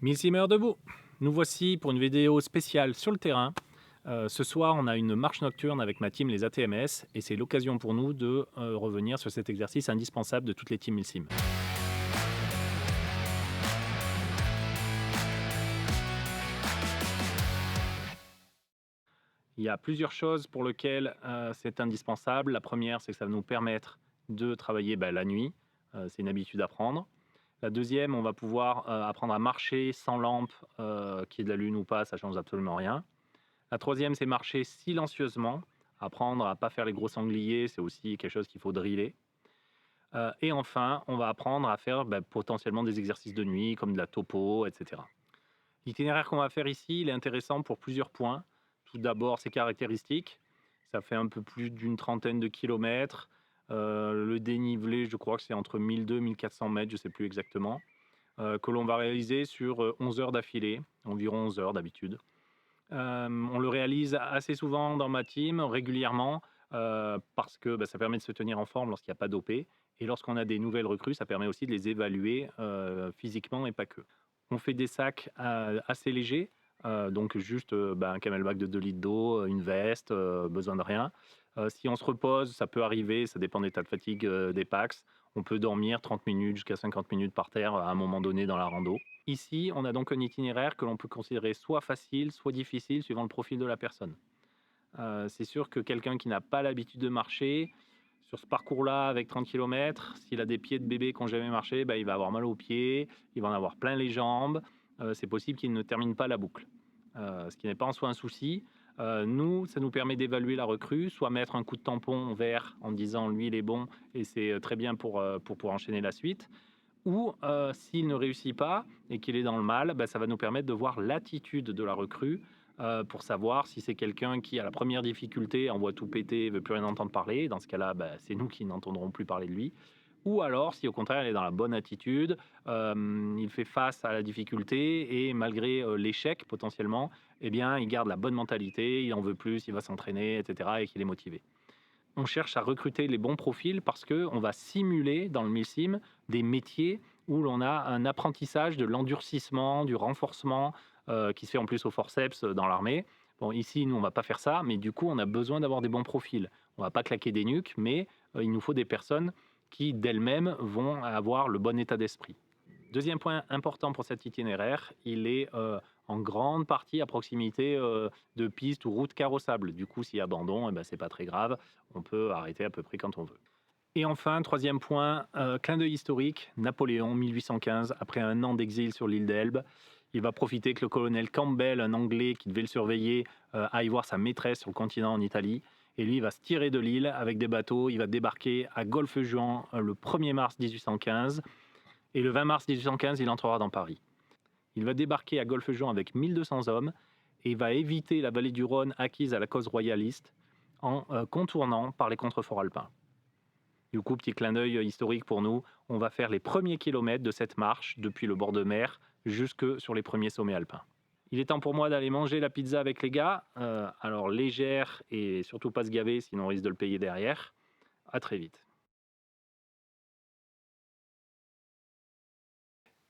Milsimeur debout. Nous voici pour une vidéo spéciale sur le terrain. Ce soir, on a une marche nocturne avec ma team, les ATMS, et c'est l'occasion pour nous de revenir sur cet exercice indispensable de toutes les teams Milsim. Il y a plusieurs choses pour lesquelles c'est indispensable. La première, c'est que ça va nous permettre de travailler la nuit. C'est une habitude à prendre. La deuxième, on va pouvoir apprendre à marcher sans lampe, qu'il y ait de la lune ou pas, ça change absolument rien. La troisième, c'est marcher silencieusement. Apprendre à ne pas faire les gros sangliers, c'est aussi quelque chose qu'il faut driller. Et enfin, on va apprendre à faire potentiellement des exercices de nuit, comme de la topo, etc. L'itinéraire qu'on va faire ici, il est intéressant pour plusieurs points. Tout d'abord, ses caractéristiques. Ça fait un peu plus d'une trentaine de kilomètres. Le dénivelé, je crois que c'est entre 1200 et 1400 mètres, je ne sais plus exactement, que l'on va réaliser sur 11 heures d'affilée, environ 11 heures d'habitude. On le réalise assez souvent dans ma team, régulièrement, parce que ça permet de se tenir en forme lorsqu'il n'y a pas d'OP. Et lorsqu'on a des nouvelles recrues, ça permet aussi de les évaluer physiquement et pas que. On fait des sacs assez légers, donc juste un camelback de 2 litres d'eau, une veste, besoin de rien. Si on se repose, ça peut arriver, ça dépend de l'état de fatigue des packs. On peut dormir 30 minutes jusqu'à 50 minutes par terre à un moment donné dans la rando. Ici, on a donc un itinéraire que l'on peut considérer soit facile, soit difficile, suivant le profil de la personne. C'est sûr que quelqu'un qui n'a pas l'habitude de marcher, sur ce parcours-là, avec 30 km, s'il a des pieds de bébé qui n'ont jamais marché, il va avoir mal aux pieds, il va en avoir plein les jambes. C'est possible qu'il ne termine pas la boucle. Ce qui n'est pas en soi un souci. Nous, ça nous permet d'évaluer la recrue, soit mettre un coup de tampon vert en disant lui il est bon et c'est très bien pour pouvoir enchaîner la suite, ou s'il ne réussit pas et qu'il est dans le mal, ça va nous permettre de voir l'attitude de la recrue pour savoir si c'est quelqu'un qui, à la première difficulté, envoie tout péter et veut plus rien entendre parler. Dans ce cas-là, c'est nous qui n'entendrons plus parler de lui. Ou alors, si au contraire, il est dans la bonne attitude, il fait face à la difficulté et malgré l'échec potentiellement, eh bien, il garde la bonne mentalité, il en veut plus, il va s'entraîner, etc. et qu'il est motivé. On cherche à recruter les bons profils parce qu'on va simuler dans le MILSIM des métiers où l'on a un apprentissage de l'endurcissement, du renforcement, qui se fait en plus au forceps dans l'armée. Bon, ici, nous, on ne va pas faire ça, mais du coup, on a besoin d'avoir des bons profils. On ne va pas claquer des nuques, mais il nous faut des personnes qui, d'elles-mêmes, vont avoir le bon état d'esprit. Deuxième point important pour cet itinéraire, il est en grande partie à proximité de pistes ou routes carrossables. Du coup, s'il y a abandon, c'est pas très grave, on peut arrêter à peu près quand on veut. Et enfin, troisième point, clin d'œil historique, Napoléon, 1815, après un an d'exil sur l'île d'Elbe, il va profiter que le colonel Campbell, un Anglais qui devait le surveiller, aille voir sa maîtresse sur le continent en Italie. Et lui, il va se tirer de l'île avec des bateaux, il va débarquer à Golfe-Juan le 1er mars 1815. Et le 20 mars 1815, il entrera dans Paris. Il va débarquer à Golfe-Juan avec 1200 hommes et va éviter la vallée du Rhône acquise à la cause royaliste en contournant par les contreforts alpins. Du coup, petit clin d'œil historique pour nous, on va faire les premiers kilomètres de cette marche depuis le bord de mer jusque sur les premiers sommets alpins. Il est temps pour moi d'aller manger la pizza avec les gars, alors légère et surtout pas se gaver, sinon on risque de le payer derrière. À très vite.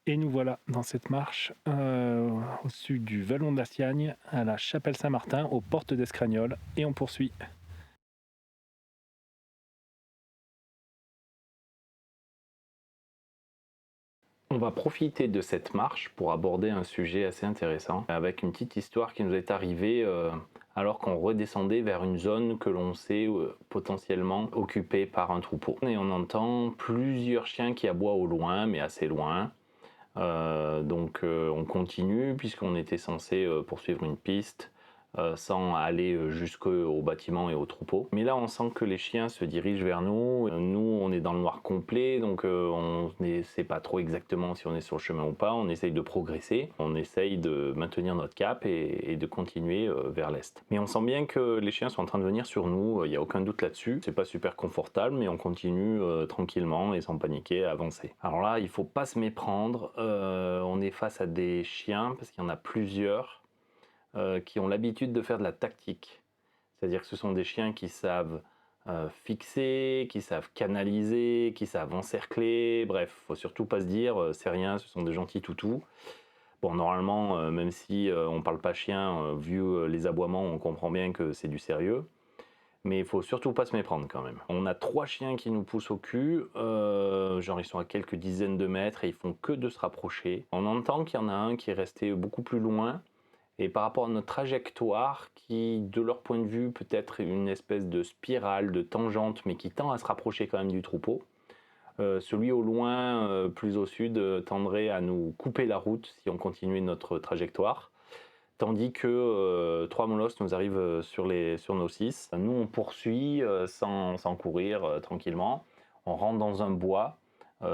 Et nous voilà dans cette marche au sud du Vallon de la Siagne, à la Chapelle Saint-Martin, aux portes d'Escragnole, et on poursuit. On va profiter de cette marche pour aborder un sujet assez intéressant, avec une petite histoire qui nous est arrivée alors qu'on redescendait vers une zone que l'on sait potentiellement occupée par un troupeau. Et on entend plusieurs chiens qui aboient au loin, mais assez loin. Donc on continue puisqu'on était censé poursuivre une piste sans aller jusqu'au bâtiment et au troupeau. Mais là on sent que les chiens se dirigent vers nous. Nous on est dans le noir complet, donc on ne sait pas trop exactement si on est sur le chemin ou pas. On essaye de progresser, on essaye de maintenir notre cap et de continuer vers l'est. Mais on sent bien que les chiens sont en train de venir sur nous, il n'y a aucun doute là-dessus. C'est pas super confortable, mais on continue tranquillement et sans paniquer à avancer. Alors là il faut pas se méprendre, on est face à des chiens parce qu'il y en a plusieurs qui ont l'habitude de faire de la tactique. C'est-à-dire que ce sont des chiens qui savent fixer, qui savent canaliser, qui savent encercler. Bref, faut surtout pas se dire c'est rien, ce sont des gentils toutous. Bon, normalement, même si on parle pas chien, vu les aboiements, on comprend bien que c'est du sérieux. Mais il faut surtout pas se méprendre quand même. On a 3 chiens qui nous poussent au cul, genre ils sont à quelques dizaines de mètres et ils font que de se rapprocher. On entend qu'il y en a un qui est resté beaucoup plus loin et par rapport à notre trajectoire qui, de leur point de vue, peut être une espèce de spirale, de tangente, mais qui tend à se rapprocher quand même du troupeau. Celui au loin, plus au sud, tendrait à nous couper la route si on continuait notre trajectoire. Tandis que 3 molosses nous arrivent sur nos 6. Nous, on poursuit sans courir, tranquillement. On rentre dans un bois,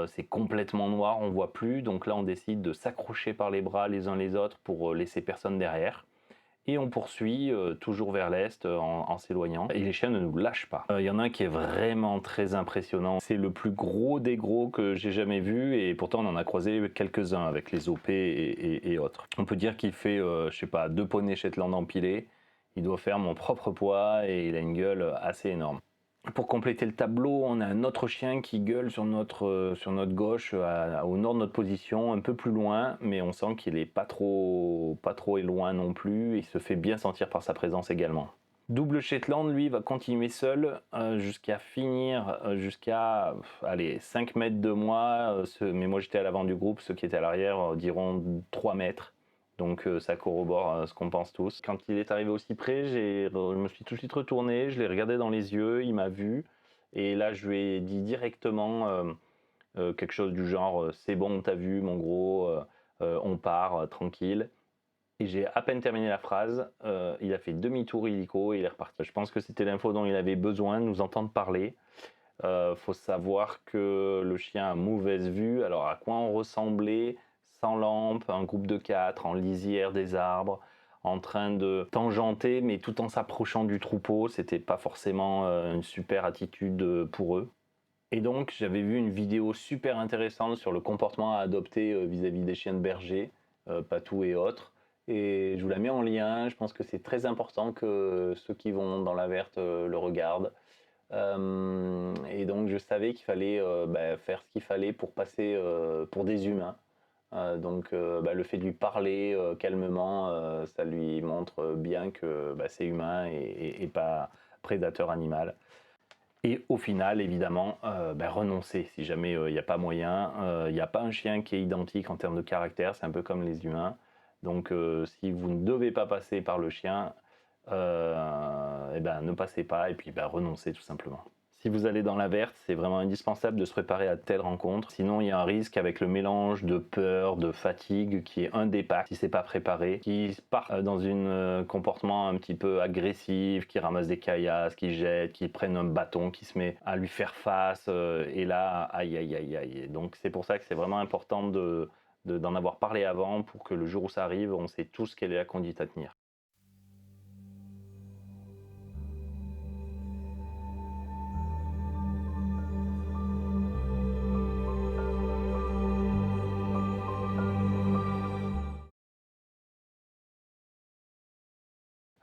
c'est complètement noir, on voit plus. Donc là, on décide de s'accrocher par les bras les uns les autres pour laisser personne derrière. Et on poursuit toujours vers l'est en s'éloignant. Et les chiens ne nous lâchent pas. Il y en a un qui est vraiment très impressionnant. C'est le plus gros des gros que j'ai jamais vu. Et pourtant, on en a croisé quelques-uns avec les OP et autres. On peut dire qu'il fait, je sais pas, 2 poneys Shetland empilés. Il doit faire mon propre poids et il a une gueule assez énorme. Pour compléter le tableau, on a un autre chien qui gueule sur notre gauche, au nord de notre position, un peu plus loin, mais on sent qu'il est pas trop loin non plus, il se fait bien sentir par sa présence également. Double Shetland, lui, va continuer seul jusqu'à finir, jusqu'à 5 mètres de moi, mais moi j'étais à l'avant du groupe, ceux qui étaient à l'arrière diront 3 mètres. Donc ça corrobore ce qu'on pense tous. Quand il est arrivé aussi près, je me suis tout de suite retourné, je l'ai regardé dans les yeux, il m'a vu. Et là, je lui ai dit directement quelque chose du genre c'est bon, t'as vu mon gros, on part, tranquille. Et j'ai à peine terminé la phrase, il a fait demi-tour illico et il est reparti. Je pense que c'était l'info dont il avait besoin de nous entendre parler. Faut savoir que le chien a mauvaise vue. Alors à quoi on ressemblait sans lampe, un groupe de 4, en lisière des arbres, en train de tangenter, mais tout en s'approchant du troupeau. C'était pas forcément une super attitude pour eux. Et donc j'avais vu une vidéo super intéressante sur le comportement à adopter vis-à-vis des chiens de berger, Patou et autres. Et je vous la mets en lien. Je pense que c'est très important que ceux qui vont dans la verte le regardent. Et donc je savais qu'il fallait faire ce qu'il fallait pour passer pour des humains. Donc le fait de lui parler calmement, ça lui montre bien que c'est humain et pas prédateur animal. Et au final, évidemment, renoncer si jamais il n'y a pas moyen. Il n'y a pas un chien qui est identique en termes de caractère, c'est un peu comme les humains. Donc si vous ne devez pas passer par le chien, ne passez pas et puis renoncez tout simplement. Si vous allez dans la verte, c'est vraiment indispensable de se préparer à de telles rencontres. Sinon, il y a un risque avec le mélange de peur, de fatigue, qui est un des packs, si c'est pas préparé, qui part dans un comportement un petit peu agressif, qui ramasse des caillasses, qui jette, qui prenne un bâton, qui se met à lui faire face, et là, aïe aïe aïe aïe. Donc c'est pour ça que c'est vraiment important d'en avoir parlé avant pour que le jour où ça arrive, on sait tous quelle est la conduite à tenir.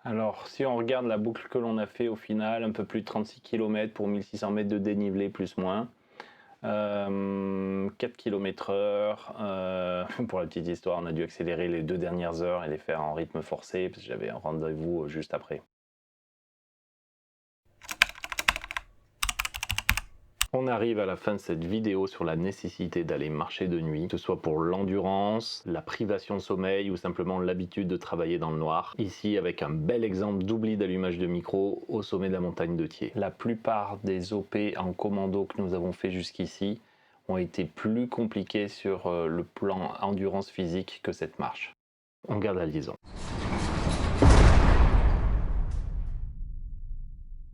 Alors, si on regarde la boucle que l'on a fait au final, un peu plus de 36 km pour 1600 mètres de dénivelé plus moins. 4 km/h. Pour la petite histoire, on a dû accélérer les 2 dernières heures et les faire en rythme forcé parce que j'avais un rendez-vous juste après. On arrive à la fin de cette vidéo sur la nécessité d'aller marcher de nuit, que ce soit pour l'endurance, la privation de sommeil ou simplement l'habitude de travailler dans le noir. Ici avec un bel exemple d'oubli d'allumage de micro au sommet de la montagne de Thiers. La plupart des OP en commando que nous avons fait jusqu'ici ont été plus compliqués sur le plan endurance physique que cette marche. On garde la liaison.